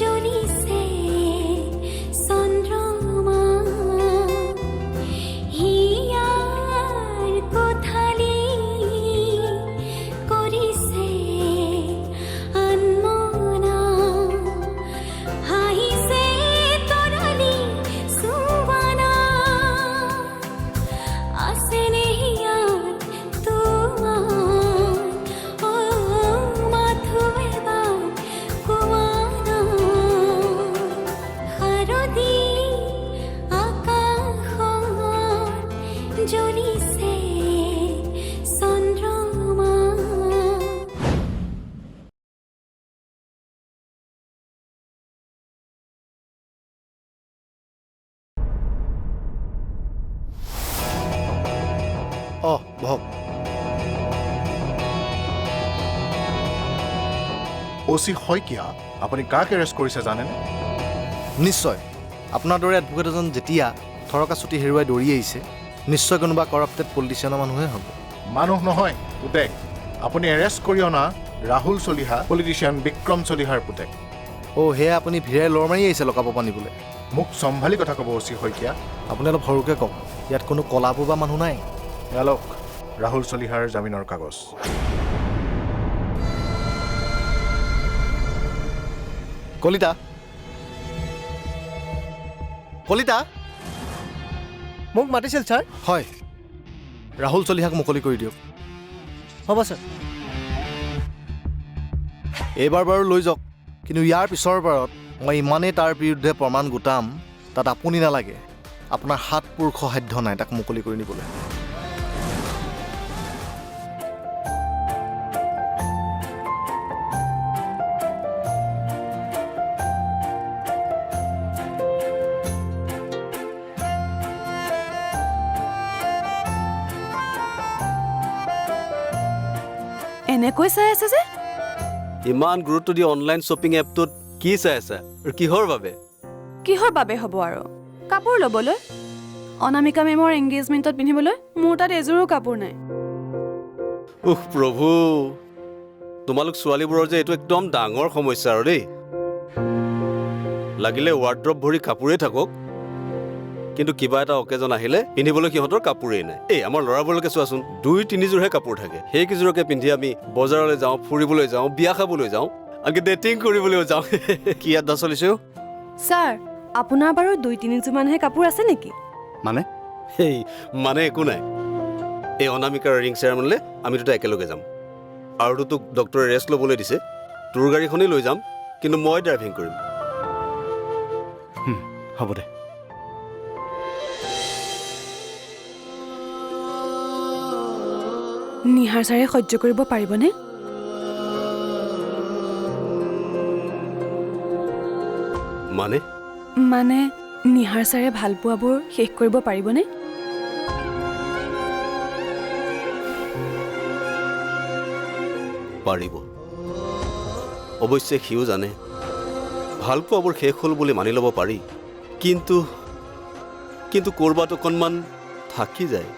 জ্বলিছে চন্দ্ৰমা হিয়াৰ কোঠালি কৰিছে আনমনা হাঁহিছে তৰালি সুবানা আছেনে হিয়াত তোমাৰ মাথো এবাৰ কোৱানা শাৰদী আকাশত জ্বলিছে চন্দ্ৰমা বহক অচি শইকীয়া আপুনি কাক এৰেষ্ট কৰিছে জানেনে? নিশ্চয় আপোনাৰ দৰে এডভোকেট এজন যেতিয়া থৰকা চুটি হেৰুৱাই দৌৰি আহিছে নিশ্চয় কোনোবা কৰাপ্টেড পলিটিচিয়ানৰ মানুহে হ'ব। মানুহ নহয় পুতেক। আপুনি এৰেষ্ট কৰি অনা ৰাহুল চলিহা পলিটিচিয়ান বিক্ৰম চলিহাৰ পুতেক। সেয়া আপুনি ভিৰাই লৰ মাৰি আহিছে লকাব পানিবলৈ। মোক চম্ভালি কথা ক'ব অচি শইকীয়া। আপুনি অলপ সৰুকৈ কওক, ইয়াত কোনো কলা পোবা মানুহ নাই। এয়ালক ৰাহুল চলিহাৰ জামিনৰ কাগজ। কলিতা কলিতা মোক মাতিছিল ছাৰ। হয়, ৰাহুল চলিহাক মুকলি কৰি দিয়ক। হ'ব ছাৰ। এইবাৰ বাৰু লৈ যাওক, কিন্তু ইয়াৰ পিছৰ বাৰত মই ইমানেই তাৰ বিৰুদ্ধে প্ৰমাণ গোটাম তাত আপুনি নালাগে। আপোনাৰ হাত পুৰুষ সাধ্য নাই তাক মুকলি কৰি নিবলৈ। এনেকৈ চাই আছে যে ইমান গুৰুত্ব দি অনলাইন শ্বপিং এপটোত কি চাই আছা আৰু কিহৰ বাবে? কিহৰ বাবে হ'ব আৰু কাপোৰ ল'বলৈ। অনামিকা মেমৰ এংগেজমেণ্টত পিন্ধিবলৈ মোৰ তাত এযোৰো কাপোৰ নাই। প্ৰভু, তোমালোক ছোৱালীবোৰৰ যে এইটো একদম ডাঙৰ সমস্যা আৰু দেই। লাগিলে ৱাৰ্ড্ৰপ ভৰি কাপোৰেই থাকক, কিন্তু কিবা এটা অকেজন আহিলে পিন্ধিবলৈ সিহঁতৰ কাপোৰেই নাই। আমাৰ ল'ৰাবোৰলৈকে চোৱাচোন, 2-3যোৰহে কাপোৰ থাকে। সেইকেইযোৰকে পিন্ধি আমি বজাৰলৈ যাওঁ, ফুৰিবলৈ যাওঁ, বিয়া খাবলৈ যাওঁ, আনকি ডেটিং কৰিবলৈও যাওঁ। কি আড্ডা চলিছে? ছাৰ, আপোনাৰ বাৰু 2-3 মানহে কাপোৰ আছে নেকি? মানে একো নাই। এই অনামিকাৰ ৰিং চেৰামনীলৈ আমি দুটা একেলগে যাম। আৰু তোক ডক্টৰে ৰেষ্ট ল'বলৈ দিছে। তোৰ গাড়ীখনেই লৈ যাম, কিন্তু মই ড্ৰাইভিং কৰিম। হ'ব দে। নিহাৰ ছাৰে সহ্য কৰিব পাৰিবনে? মানে নিহাৰ ছাৰে ভাল পোৱাবোৰ শেষ কৰিব পাৰিবনে? পাৰিব। অৱশ্যে সিও জানে ভাল পোৱাবোৰ শেষ হ'ল বুলি মানি ল'ব পাৰি, কিন্তু ক'ৰবাত অকণমান থাকি যায়।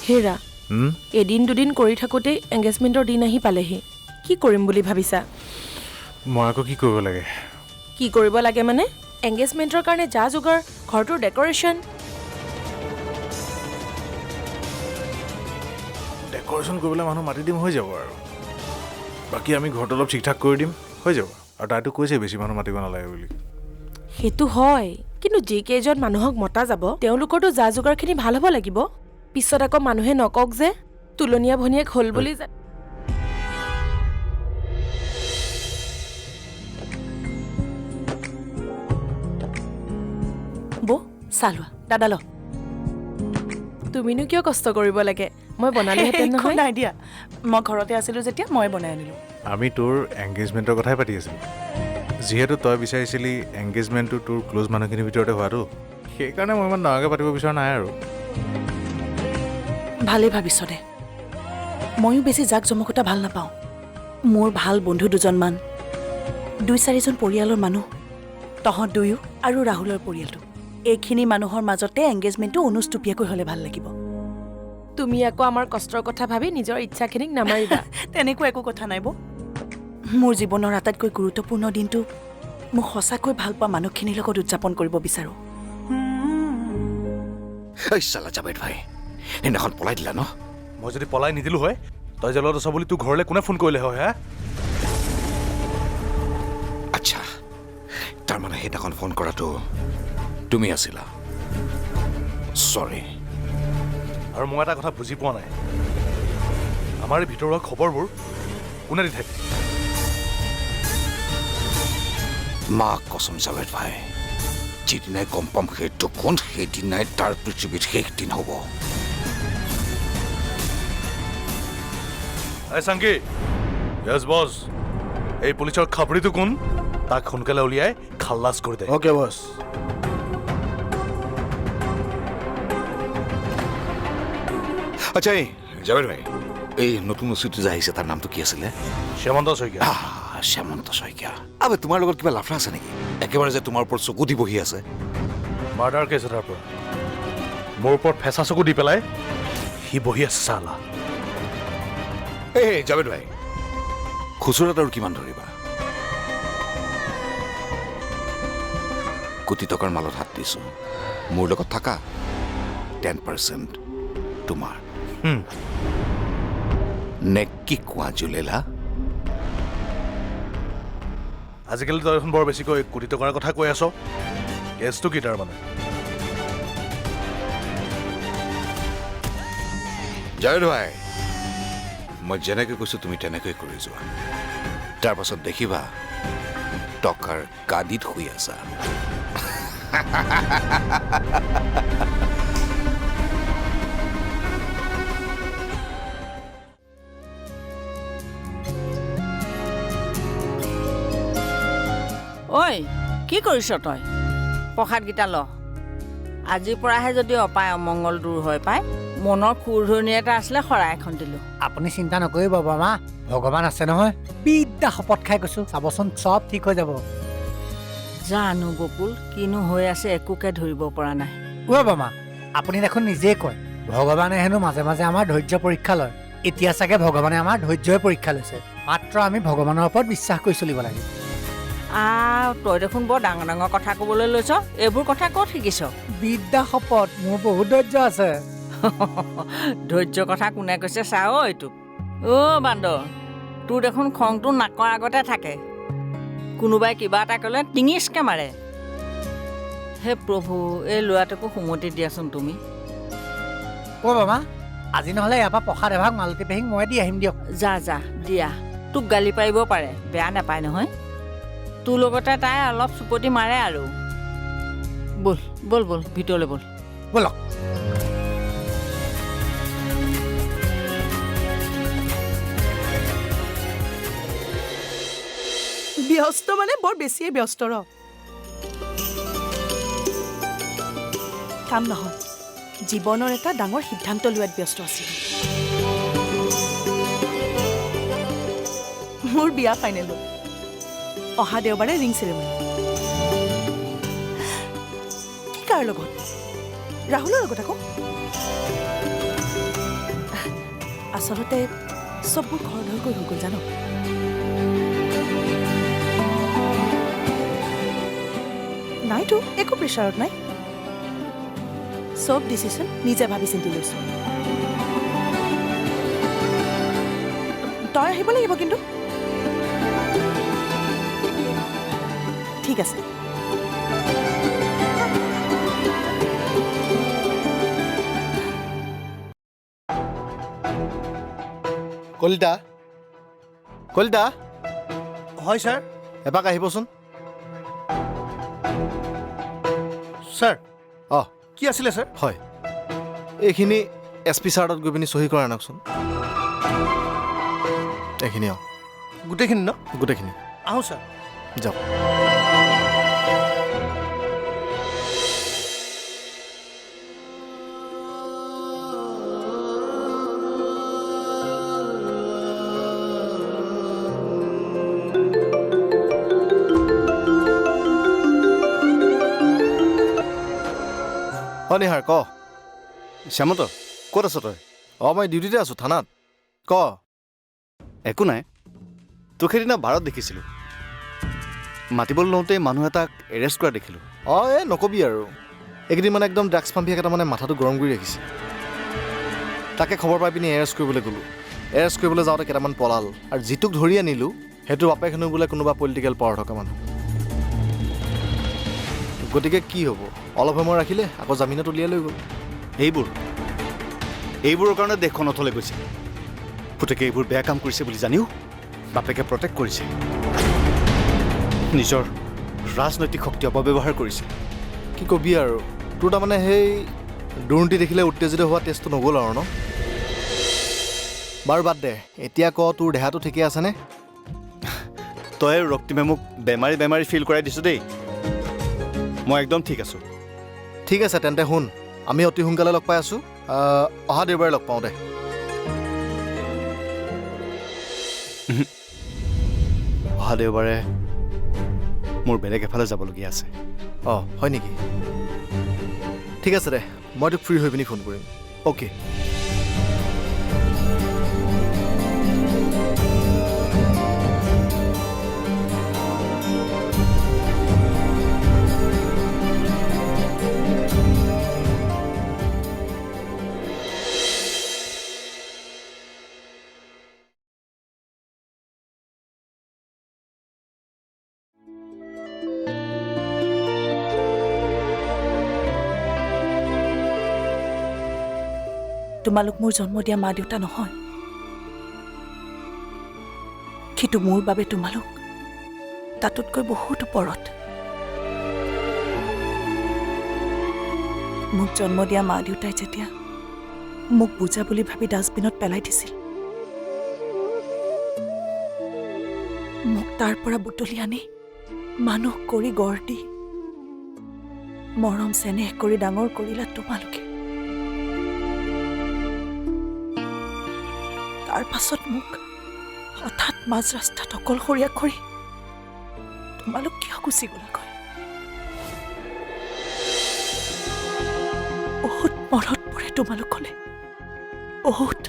হেৰা, এদিন দুদিন কৰি থাকোঁতেই এংগেজমেণ্টৰ দিন আহি পালেহি। কি কৰিম বুলি ভাবিছা? মই আকৌ কি কৰিব লাগে? কি কৰিব লাগে মানে এংগেজমেণ্টৰ কাৰণে যা যোগাৰ, ঘৰটোৰ ডেক'ৰেশ্যন। ডেক'ৰেশ্যন কৰিবলৈ মানুহ মাতি দিম, হৈ যাব আৰু। বাকী আমি ঘৰটো অলপ ঠিক ঠাক কৰি দিম, হৈ যাব। আৰু তাইতো কৈছে বেছি মানুহ মাতিব নালাগে বুলি। সেইটো হয়, কিন্তু যিকেইজন মানুহক মতা যাব তেওঁলোকৰতো যা যোগাৰখিনি ভাল হ'ব লাগিব। পিছত আকৌ মানুহে নকওক যে তুলনীয়া ভনীয়েক হ'ল বুলি। বৌ, চাহ লোৱা। দাদা ল। তুমিনো কিয় কষ্ট কৰিব লাগে? মই বনালোহেঁতেন নহয়। নাই দিয়া, মই ঘৰতে আছিলোঁ যেতিয়া মই বনাই আনিলোঁ। আমি তোৰ এংগেজমেণ্টৰ কথাই পাতি আছিলোঁ। যিহেতু তই বিচাৰিছিলি এংগেজমেণ্টটো তোৰ ক্ল'জ মানুহখিনিৰ ভিতৰতে হোৱাটো, সেইকাৰণে মই ইমান ডাঙৰকৈ পাতিব বিচৰা নাই আৰু। ভালেই ভাবিছ দে। ময়ো বেছি জাক জমকতা ভাল নাপাওঁ। মোৰ ভাল বন্ধু দুজনমান, 2-4জন পৰিয়ালৰ মানুহ, তহঁত দুয়ো আৰু ৰাহুলৰ পৰিয়ালটো এইখিনি মানুহৰ মাজতে এংগেজমেণ্টটো অনুষ্টুপীয়াকৈ হ'লে ভাল লাগিব। তুমি আকৌ আমাৰ কষ্টৰ কথা ভাবি নিজৰ ইচ্ছাখিনিক নামাৰিবা। তেনেকুৱা একো কথা নাই মোৰ জীৱনৰ আটাইতকৈ গুৰুত্বপূৰ্ণ দিনটো মোক সঁচাকৈ ভাল পোৱা মানুহখিনিৰ লগত উদযাপন কৰিব বিচাৰোঁ। এই চালা জাবেদ ভাই সেইদিনাখন পলাই দিলা ন? মই যদি পলাই নিদিলোঁ হয় তই জেলত আছ বুলি তোৰ ঘৰলৈ কোনে ফোন কৰিলে হয় হা? আচ্ছা তাৰমানে সেইদিনাখন ফোন কৰাটো তুমি আছিলা। চৰি। আৰু মই এটা কথা বুজি পোৱা নাই, আমাৰ এই ভিতৰুৱা খবৰবোৰ কোনে দি থাকে? মাক কচম জাবেদ ভাই, যিদিনাই গম পাম সেইটো কোন, সেইদিনাই তাৰ পৃথিৱীত শেষ দিন হ'ব। এই চাংকি, য়েছ বছ, এই পুলিচৰ খাবৰিটো কোন? তাক সোনকালে উলিয়াই খালাছ কৰি দে। অ'কে বছ। আচ্ছা এই জাবেদ ভাই, এই নতুন ওচিটো যে আহিছে তাৰ নামটো কি আছিলে? শ্যামন্ত শইকীয়া। শ্যামন্ত শইকীয়া। আবে তোমাৰ লগত কিবা লাফৰা আছে নেকি? একেবাৰে যে তোমাৰ ওপৰত চকু দি বহি আছে। মাৰ্ডাৰ কেছ এটাৰ পৰা মোৰ ওপৰত ফেঁচা চকু দি পেলাই সি বহি আছে চালা। এই জাবেদ ভাই, খুচুৰাত আৰু কিমান ধৰিবা? কোটি টকাৰ মালত হাত দিছো। মোৰ লগত থাকা 10% তোমাৰ। নে কি কোৱা জুলেলা? আজিকালি তই এখন বৰ বেছিকৈ কোটি টকাৰ কথা কৈ আছ। কেছটো কি তাৰমানে? জাবেদ ভাই, মই যেনেকৈ কৈছো তুমি তেনেকৈ কৰি যোৱা। তাৰ পাছত দেখিবা টকাৰ গাদীত শুই আছা। ঐ কি কৰিছ তই? প্ৰসাদকেইটা ল। আজিৰ পৰাহে যদি অপায় অমংগল দূৰ হয় পাই। মনৰ খুৰধৰণি এটা আছিলে, শৰাই এখন দিলোঁ। আপুনি চিন্তা নকৰিব বাবা, ভগৱান আছে নহয়। বিদ্যা শপত খাই কৈছো, চাবচোন চব ঠিক হৈ যাব। জানো গকুল, কিনো হৈ আছে একোকে ধৰিব পৰা নাই। অ' বাবা, আপুনি দেখোন নিজেই কয় ভগৱানে হেনো মাজে মাজে আমাৰ ধৈৰ্য পৰীক্ষা লয়। এতিয়া চাগে ভগৱানে আমাৰ ধৈৰ্যই পৰীক্ষা লৈছে। মাত্ৰ আমি ভগৱানৰ ওপৰত বিশ্বাস কৰি চলিব লাগে। তই দেখোন বৰ ডাঙৰ ডাঙৰ কথা ক'বলৈ লৈছ। এইবোৰ কথা ক'ত শিকিছ? বিদ্যা শপত, মোৰ বহুত ধৈৰ্য আছে। ধৈৰ্য কথা কোনে কৈছে চা ঐ তোক। অ' বান্দৰ, তোৰ দেখোন খংটো নাকৰ আগতে থাকে। কোনোবাই কিবা এটা ক'লে টিঙিচকৈ মাৰে। হে প্ৰভু, এই ল'ৰাটোকো সুমতি দিয়াচোন তুমি। অ' বাবা, আজি নহ'লে ইয়াৰ পৰা প্ৰসাদ এভাগ মালতী পেহীক মই দি আহিম দিয়ক। যা যা দিয়া, তোক গালি পাৰিব পাৰে, বেয়া নাপায় নহয়। তোৰ লগতে তাই অলপ চুপতি মাৰে আৰু। ব'ল ব'ল ব'ল, ভিতৰলৈ ব'ল। ব'লক। ব্যস্ত মানে বৰ বেছিয়ে ব্যস্ত ৰ। কাম নহয়, জীৱনৰ এটা ডাঙৰ সিদ্ধান্ত লোৱাত ব্যস্ত আছিল। মোৰ বিয়া ফাইনেল হ'ল। অহা দেওবাৰে ৰিং চেৰেমনি। কি কাৰ লগত? ৰাহুলৰ লগত আকৌ। আচলতে চববোৰ খৰধৰকৈ হৈ গ'ল জানো। নাইতো, একো প্ৰেছাৰত নাই। চব ডিচিশ্যন নিজে ভাবি চিন্তি লৈছোঁ। তই আহিব লাগিব কিন্তু। ঠিক আছে। কলিতা, কলিতা, হয় ছাৰ। এপাক আহিবচোন। ছাৰ, অঁ কি আছিলে ছাৰ? হয়, এইখিনি SP ছাৰহঁতত গৈ পিনি চহী কৰা আনকচোন। এইখিনি অঁ, গোটেইখিনি ন? গোটেইখিনি। আহোঁ ছাৰ। যাওক। অঁ নিহাৰ ক শ্যামন্ত ক'ত আছ তই? অঁ মই ডিউটিতে আছোঁ থানাত ক একো নাই, তোক সেইদিনা বাৰত দেখিছিলোঁ। মাতিবলৈ লওঁতেই মানুহ এটাক এৰেষ্ট কৰা দেখিলোঁ। অঁ এই নকবি আৰু এইকেইদিন মানে একদম ড্ৰাগছ মাফিয়াক এটা মানে মাথাটো গৰম কৰি ৰাখিছে। তাকে খবৰ পাই পিনি এৰেষ্ট কৰিবলৈ গ'লোঁ। এৰেষ্ট কৰিবলৈ যাওঁতে কেইটামান পলাল আৰু যিটোক ধৰি আনিলোঁ সেইটো বাপেক হেনো বোলে কোনোবা পলিটিকেল পাৱাৰ থকা মানুহ। গতিকে কি হ'ব, অলপ সময় ৰাখিলে আকৌ জামিনত উলিয়াই লৈ গ'ল। এইবোৰৰ কাৰণে দেশখন অথলে গৈছে। পুতেকে এইবোৰ বেয়া কাম কৰিছে বুলি জানিও বাপেকে প্ৰটেক্ট কৰিছে, নিজৰ ৰাজনৈতিক শক্তি অপব্যৱহাৰ কৰিছে। কি কবি আৰু তোৰ তাৰমানে সেই দুৰ্নীতি দেখিলে উত্তেজিত হোৱা টেষ্টটো নগ'ল আৰু ন? বাৰু বাদ দে, এতিয়া ক তোৰ দেহাটো ঠিকে আছেনে? তই আৰু ৰক্তিমে মোক বেমাৰী ফিল কৰাই দিছোঁ দেই। মই একদম ঠিক আছোঁ। ঠিক আছে তেন্তে শুন, আমি অতি সোনকালে লগ পাই আছোঁ। অহা দেওবাৰে লগ পাওঁ দে। অহা দেওবাৰে মোৰ বেলেগ এফালে যাবলগীয়া আছে। অঁ হয় নেকি? ঠিক আছে দে, মই তোক ফ্ৰী হৈ পিনি ফোন কৰিম। অ'কে। তোমালোক মোৰ জন্ম দিয়া মা দেউতা নহয়, কিন্তু মোৰ বাবে তোমালোক তাতোতকৈ বহুত ওপৰত। মোক জন্ম দিয়া মা দেউতাই যেতিয়া মোক বুজা বুলি ভাবি ডাষ্টবিনত পেলাই দিছিল, মোক তাৰ পৰা বুটলি আনি মানুহ কৰি গঢ় দি মৰম চেনেহ কৰি ডাঙৰ কৰিলা তোমালোকে। তাৰ পাছত মোক হঠাৎ মাজ ৰাস্তাত অকলশৰীয়া কৰি তোমালোক কিয় গুচি গ'লাগৈ? বহুত মনত পৰে তোমালোকলে, বহুত।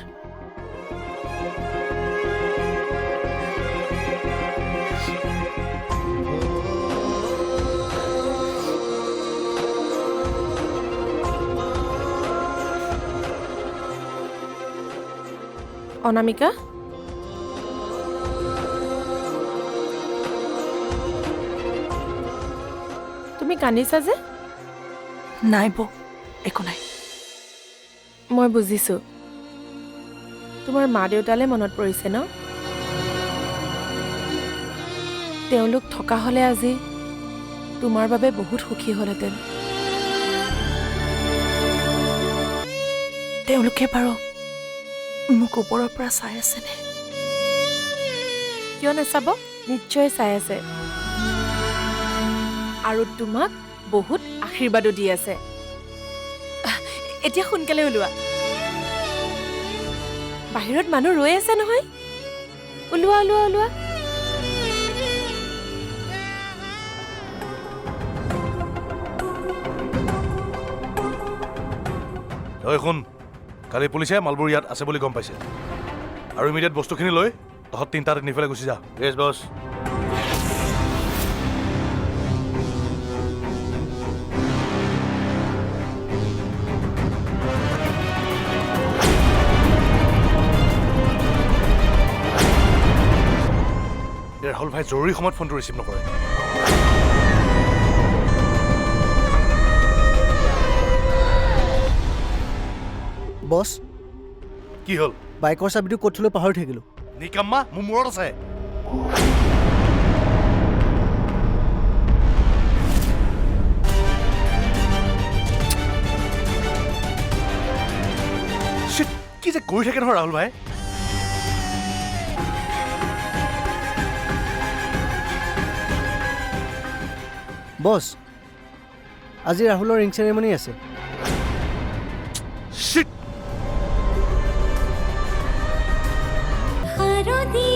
অনামিকা, তুমি কান্দিছা যে? নাই বৌ, একো নাই। মই বুজিছোঁ, তোমাৰ মা দেউতালৈ মনত পৰিছে ন? তেওঁলোক থকা হ'লে আজি তোমাৰ বাবে বহুত সুখী হ'লহেঁতেন। তেওঁলোকে বাৰু মোক ওপৰৰ পৰা চাই আছেনে? কিয় নাচাব? নিশ্চয় চাই আছে, আৰু তোমাক বহুত আশীৰ্বাদো দি আছে। এতিয়া সোনকালে ওলোৱা, বাহিৰত মানুহ ৰৈ আছে নহয়। ওলোৱা ওলোৱা ওলোৱা। ঐ শুন, কালি পুলিচে মালবোৰ ইয়াত আছে বুলি গম পাইছে, আৰু ইমিডিয়েট বস্তুখিনি লৈ তহঁত তিনিটাত নিফালে গুচি যা। য়েছ বছ। ৰাহুল ভাই জৰুৰী সময়ত ফোনটো ৰিচিভ নকৰে। বছ, কি হ'ল? বাইকৰ চাবিটো ক'ত থ'লৈ পাহৰি থাকিলোঁ। নিকাম্মা, মোৰ মূৰত আছে। Shit, কি যে কৰি থাকে নহয় ৰাহুল ভাই। বছ, আজি ৰাহুলৰ ৰিং চেৰেমনি আছে। Shit! শাৰদী